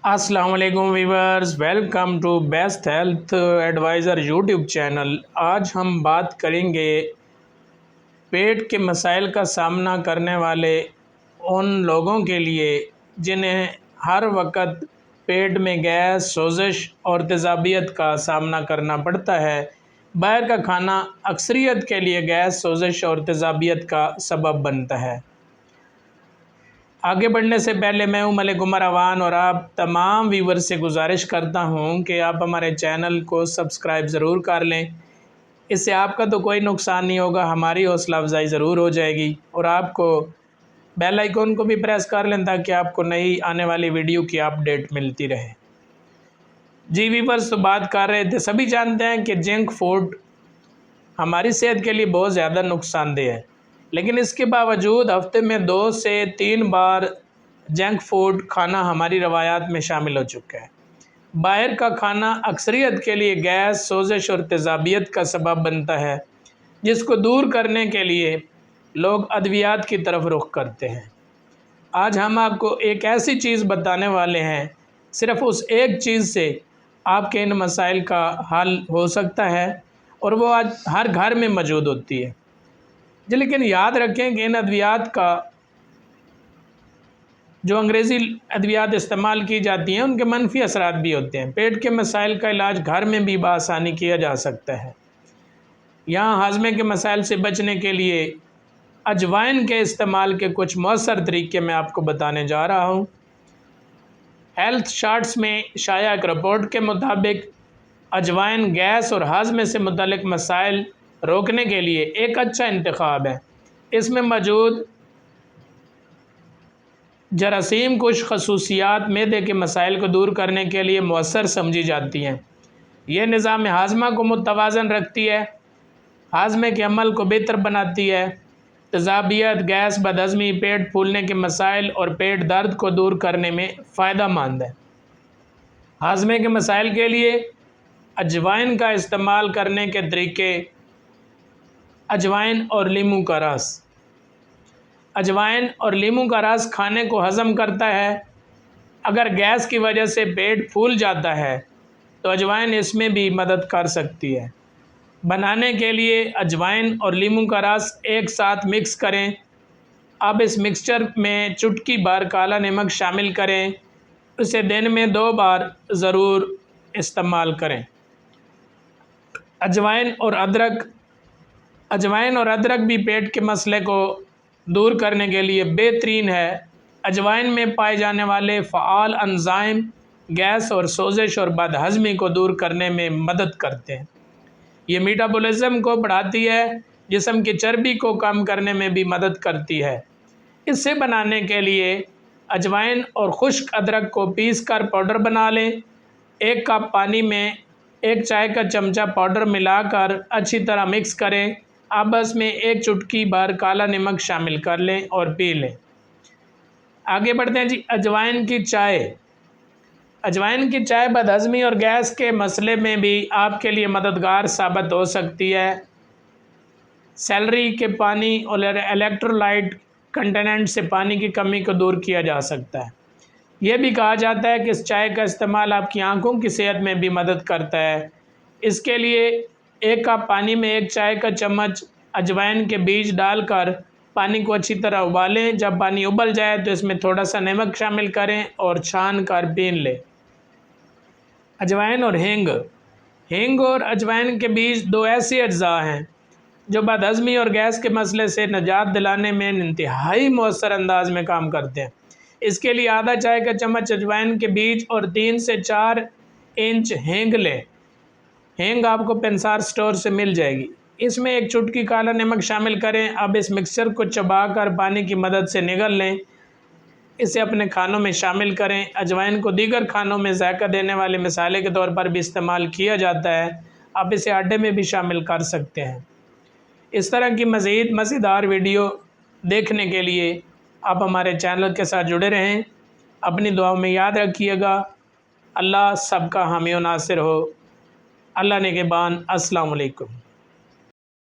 السلام علیکم viewers, welcome to best health advisor YouTube channel. آج ہم بات کریں گے پیٹ کے مسائل کا سامنا کرنے والے ان لوگوں کے لیے جنہیں ہر وقت پیٹ میں گیس، سوزش اور تیزابیت کا سامنا کرنا پڑتا ہے۔ باہر کا کھانا اکثریت کے لیے گیس، سوزش اور تیزابیت کا سبب بنتا ہے۔ آگے بڑھنے سے پہلے میں ملک عمر اوان اور آپ تمام ویور سے گزارش کرتا ہوں کہ آپ ہمارے چینل کو سبسکرائب ضرور کر لیں۔ اس سے آپ کا تو کوئی نقصان نہیں ہوگا، ہماری حوصلہ افزائی ضرور ہو جائے گی، اور آپ کو بیل آئیکن کو بھی پریس کر لیں تاکہ آپ کو نئی آنے والی ویڈیو کی اپڈیٹ ملتی رہے۔ جی ویورز، تو بات کر رہے تھے، سبھی جانتے ہیں کہ جنک فوڈ ہماری صحت کے لیے بہت زیادہ نقصان دہ ہے، لیکن اس کے باوجود ہفتے میں 2 سے 3 بار جنک فوڈ کھانا ہماری روایات میں شامل ہو چکا ہے۔ باہر کا کھانا اکثریت کے لیے گیس، سوزش اور تیزابیت کا سبب بنتا ہے، جس کو دور کرنے کے لیے لوگ ادویات کی طرف رخ کرتے ہیں۔ آج ہم آپ کو ایک ایسی چیز بتانے والے ہیں، صرف اس ایک چیز سے آپ کے ان مسائل کا حل ہو سکتا ہے، اور وہ آج ہر گھر میں موجود ہوتی ہے۔ لیکن یاد رکھیں کہ ان ادویات کا جو انگریزی ادویات استعمال کی جاتی ہیں ان کے منفی اثرات بھی ہوتے ہیں۔ پیٹ کے مسائل کا علاج گھر میں بھی بآسانی کیا جا سکتا ہے۔ یہاں ہاضمے کے مسائل سے بچنے کے لیے اجوائن کے استعمال کے کچھ مؤثر طریقے میں آپ کو بتانے جا رہا ہوں۔ ہیلتھ شارٹس میں شائع ایک رپورٹ کے مطابق اجوائن گیس اور ہاضمے سے متعلق مسائل روکنے کے لیے ایک اچھا انتخاب ہے۔ اس میں موجود جراثیم کش خصوصیات معدے کے مسائل کو دور کرنے کے لیے مؤثر سمجھی جاتی ہیں۔ یہ نظام ہاضمہ کو متوازن رکھتی ہے، ہاضمے کے عمل کو بہتر بناتی ہے۔ تیزابیت، گیس، بدہضمی، پیٹ پھولنے کے مسائل اور پیٹ درد کو دور کرنے میں فائدہ مند ہے۔ ہاضمے کے مسائل کے لیے اجوائن کا استعمال کرنے کے طریقے: اجوائن اور لیموں کا رس۔ اجوائن اور لیموں کا رس کھانے کو ہضم کرتا ہے۔ اگر گیس کی وجہ سے پیٹ پھول جاتا ہے تو اجوائن اس میں بھی مدد کر سکتی ہے۔ بنانے کے لیے اجوائن اور لیموں کا رس ایک ساتھ مکس کریں۔ اب اس مکسچر میں چٹکی بھر کالا نمک شامل کریں، اسے دن میں 2 بار ضرور استعمال کریں۔ اجوائن اور ادرک بھی پیٹ کے مسئلے کو دور کرنے کے لیے بہترین ہے۔ اجوائن میں پائے جانے والے فعال انزائم گیس اور سوزش اور بدہضمی کو دور کرنے میں مدد کرتے ہیں۔ یہ میٹابولزم کو بڑھاتی ہے، جسم کی چربی کو کم کرنے میں بھی مدد کرتی ہے۔ اس سے بنانے کے لیے اجوائن اور خشک ادرک کو پیس کر پاؤڈر بنا لیں۔ 1 کپ پانی میں 1 چائے کا چمچہ پاؤڈر ملا کر اچھی طرح مکس کریں۔ اب اس میں 1 چٹکی بھر کالا نمک شامل کر لیں اور پی لیں۔ آگے بڑھتے ہیں جی، اجوائن کی چائے۔ اجوائن کی چائے بدہضمی اور گیس کے مسئلے میں بھی آپ کے لیے مددگار ثابت ہو سکتی ہے۔ سیلری کے پانی اور الیکٹرولائٹ کنٹیننٹ سے پانی کی کمی کو دور کیا جا سکتا ہے۔ یہ بھی کہا جاتا ہے کہ اس چائے کا استعمال آپ کی آنکھوں کی صحت میں بھی مدد کرتا ہے۔ اس کے لیے 1 کپ پانی میں 1 چائے کا چمچ اجوائن کے بیج ڈال کر پانی کو اچھی طرح ابالیں۔ جب پانی ابل جائے تو اس میں تھوڑا سا نمک شامل کریں اور چھان کر پی لیں۔ اجوائن اور ہینگ۔ ہینگ اور اجوائن کے بیج 2 ایسی اجزاء ہیں جو بدہضمی اور گیس کے مسئلے سے نجات دلانے میں انتہائی مؤثر انداز میں کام کرتے ہیں۔ اس کے لیے آدھا چائے کا چمچ اجوائن کے بیج اور 3 سے 4 انچ ہینگ لیں۔ ہینگ آپ کو پنسار سٹور سے مل جائے گی۔ اس میں 1 چٹکی کالا نمک شامل کریں۔ اب اس مکسچر کو چبا کر پانی کی مدد سے نگل لیں۔ اسے اپنے کھانوں میں شامل کریں۔ اجوائن کو دیگر کھانوں میں ذائقہ دینے والے مصالحے کے طور پر بھی استعمال کیا جاتا ہے۔ آپ اسے آٹے میں بھی شامل کر سکتے ہیں۔ اس طرح کی مزید مزیدار ویڈیو دیکھنے کے لیے آپ ہمارے چینل کے ساتھ جڑے رہیں۔ اپنی دعاؤں میں یاد رکھیے گا۔ اللہ سب کا حامی و ناصر ہو۔ اللہ نگہبان۔ السلام علیکم۔